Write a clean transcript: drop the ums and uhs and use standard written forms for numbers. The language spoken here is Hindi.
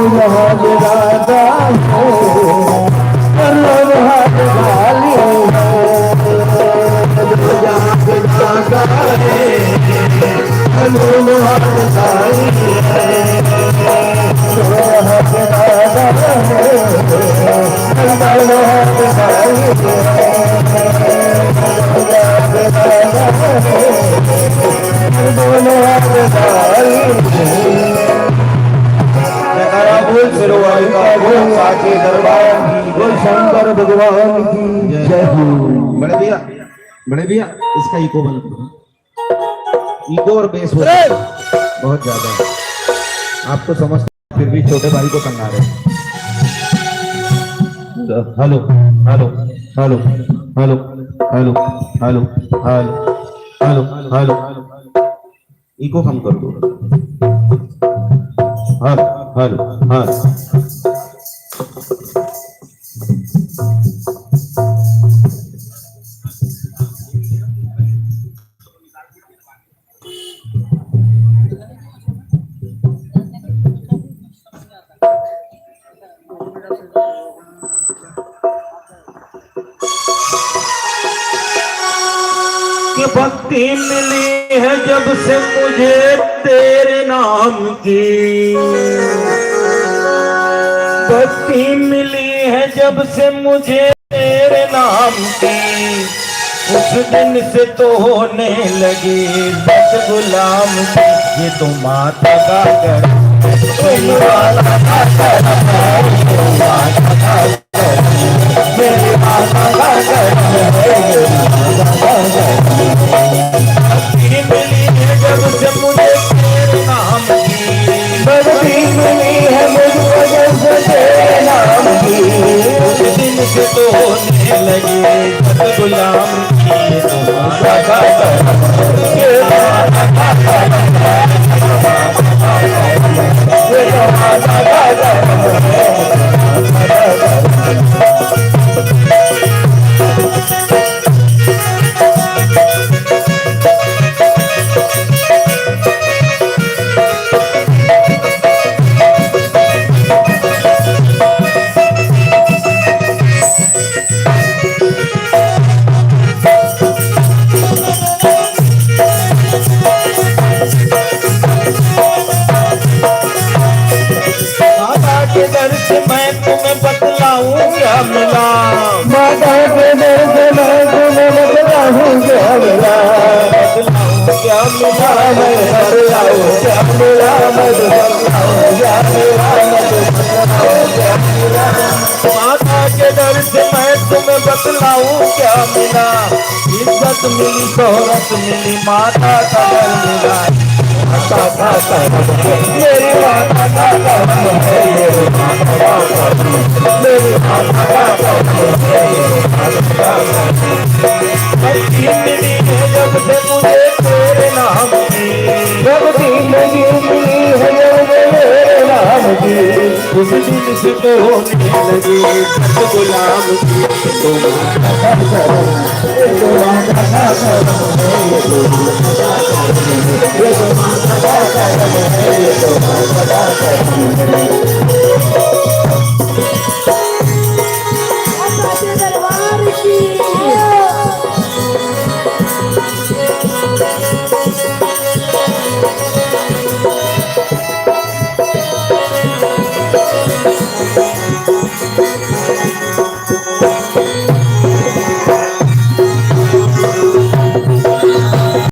जहाज राजा हो हाथ गाली जहाज राजा है हाथ गाली हाथ राजा है साचे दरबार बोल शंकर भगवान की जय हो। बड़े भैया इसका इको बंद करो, इको और बेस बहुत ज्यादा है। आप तो समझते फिर भी छोटे भाई को तंगा रहे। Hello hello hello hello hello hello hello hello hello echo कम कर दो। हेलो हेलो हेलो भक्ति मिली है जब से मुझे तेरे नाम की, भक्ति मिली है जब से मुझे तेरे नाम की, उस दिन से तो होने लगी बस गुलाम की। ये तो माता का कर मेरी माता का कर मेरी माता का कर मिली है जब से मुझे तेरे नाम की, भक्ति मिली है मुझको जब से तेरे नाम की, उस दिन से तो होने लगी बस गुलाम की। तो माता का मैं तुम्हें बतलाऊं क्या मिला, माता के दर से मैं तुम्हें बतलाऊं क्या मिला, बतलाऊं क्या मिला मैं बतलाऊं क्या मिला, मैं बतलाऊं क्या मिला, क्या मिला। माता के दर से मैं तुम्हें बतलाऊं क्या मिला, इज्जत मिली शोहरत मिली माता का दर मिला। मेरी माता का मेरी माता का मिली है जब से मुझे तेरे नाम की, भक्ति मिली है जब मेरे नाम की, उस दिन से तो होने लगी गुलाम की। तो दरबार की